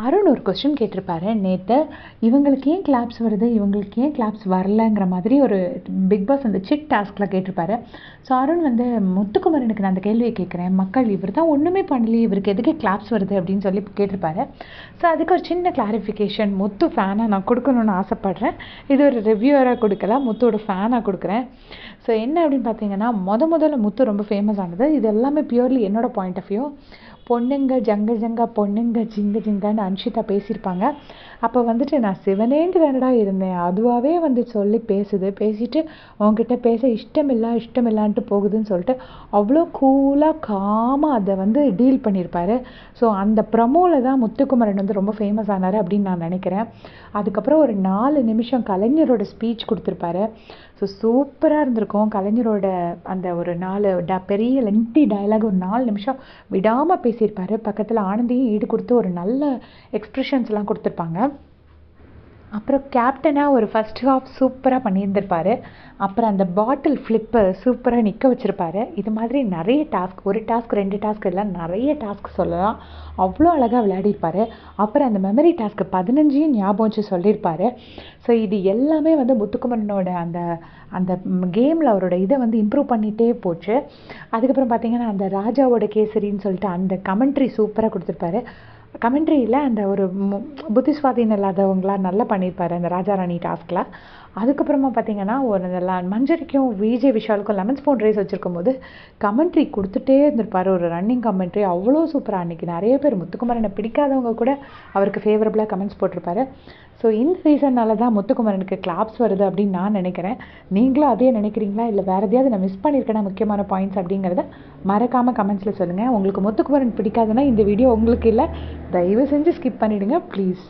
அருண் ஒரு கொஸ்டின் கேட்டிருப்பாரு நேற்று. இவங்களுக்கு ஏன் கிளாப்ஸ் வருது, இவங்களுக்கு ஏன் கிளாப்ஸ் வரலங்கிற மாதிரி ஒரு பிக் பாஸ் அந்த சிட் டாஸ்கில் கேட்டிருப்பாரு. ஸோ அருண் வந்து முத்துக்குமரனுக்கு நான் அந்த கேள்வியை கேட்குறேன், மக்கள் இவர் தான் ஒன்றுமே பண்ணலையே, இவருக்கு எதுக்கு கிளாப்ஸ் வருது அப்படின்னு சொல்லி கேட்டிருப்பாரு. ஸோ அதுக்கு ஒரு சின்ன கிளாரிஃபிகேஷன் முத்து ஃபேனாக நான் கொடுக்கணுன்னு ஆசைப்பட்றேன். இது ஒரு ரிவ்யூவராக கொடுக்கல, முத்தோட ஃபேனாக கொடுக்குறேன். ஸோ என்ன அப்படின்னு பார்த்தீங்கன்னா, முதல்ல முத்து ரொம்ப ஃபேமஸ் ஆனது, இது எல்லாமே பியூர்லி என்னோடய பாயிண்ட் ஆஃப் வியூ. பொண்ணுங்க ஜங்க ஜங்கா பொண்ணுங்க ஜிங்க ஜிங்கான்னு அன்ஷிதா பேசியிருப்பாங்க. அப்போ வந்துட்டு நான் சிவனேண்டு தானடா இருந்தேன், அதுவாகவே வந்து சொல்லி பேசிட்டு உங்ககிட்ட பேச இஷ்டமில்லான்ட்டு போகுதுன்னு சொல்லிட்டு அவ்வளோ கூலாக காமாக அதை வந்து டீல் பண்ணியிருப்பாரு. ஸோ அந்த ப்ரமோவில் தான் முத்துக்குமரன் வந்து ரொம்ப ஃபேமஸ் ஆனார் அப்படின்னு நான் நினைக்கிறேன். அதுக்கப்புறம் ஒரு 4 நிமிஷம் கலைஞரோட ஸ்பீச் கொடுத்துருப்பாரு. ஸோ சூப்பராக இருந்திருக்கும். கலைஞரோட அந்த ஒரு 4 பெரிய லென்த்தி டயலாக் ஒரு 4 நிமிஷம் விடாமல் பேசியிருப்பார். பக்கத்தில் ஆனந்தியும் ஈடு கொடுத்து ஒரு நல்ல எக்ஸ்ப்ரெஷன்ஸ்லாம் கொடுத்துருப்பாங்க. அப்புறம் கேப்டனாக ஒரு ஃபஸ்ட் ஹாஃப் சூப்பராக பண்ணியிருந்திருப்பார். அப்புறம் அந்த பாட்டில் ஃப்ளிப்பை சூப்பராக நிற்க வச்சுருப்பாரு. இது மாதிரி நிறைய டாஸ்க், ஒரு டாஸ்க் 2 டாஸ்க் எல்லாம் நிறைய டாஸ்க் சொல்லலாம். அவ்வளோ அழகாக விளையாடிருப்பார். அப்புறம் அந்த மெமரி டாஸ்க்கு 15 ஞாபகம் வச்சு சொல்லியிருப்பார். ஸோ இது எல்லாமே வந்து முத்துக்குமரனோட அந்த அந்த கேமில் அவரோட இதை வந்து இம்ப்ரூவ் பண்ணிகிட்டே போச்சு. அதுக்கப்புறம் பார்த்திங்கன்னா அந்த ராஜாவோட கேசரின்னு சொல்லிட்டு அந்த கமெண்ட்ரி சூப்பராக கொடுத்துருப்பாரு. கமெண்ட்ரியில் அந்த ஒரு புத்தி சுவாதீனம் இல்லாதவங்களாம் நல்லா பண்ணியிருப்பார் அந்த ராஜாராணி டாஸ்கில். அதுக்கப்புறமா பார்த்திங்கன்னா ஒரு மஞ்சரிக்கும் விஜய் விஷாலுக்கும் லெமன் ஸ்பூன் ரேஸ் வச்சுருக்கும் போது கமெண்ட்ரி கொடுத்துட்டே இருந்திருப்பார். ஒரு ரன்னிங் கமெண்ட்ரி அவ்வளோ சூப்பராக. அன்றைக்கி நிறைய பேர் முத்துக்குமரனை பிடிக்காதவங்க கூட அவருக்கு ஃபேவரபுளாக கமெண்ட்ஸ் போட்டிருப்பாரு. ஸோ இந்த ரீசன்னால தான் முத்துக்குமரனுக்கு கிளாப்ஸ் வருது அப்படின்னு நான் நினைக்கிறேன். நீங்களும் அதே நினைக்கிறீங்களா, இல்லை வேறு எதையாவது நான் மிஸ் பண்ணியிருக்கேன்னா முக்கியமான பாயிண்ட்ஸ் அப்படிங்கிறத மறக்காமல் கமெண்ட்ஸில் சொல்லுங்கள். உங்களுக்கு முத்துக்குமரன் பிடிக்காதுன்னா இந்த வீடியோ உங்களுக்கு இல்லை, தயவு செஞ்சு ஸ்கிப் பண்ணிவிடுங்க ப்ளீஸ்.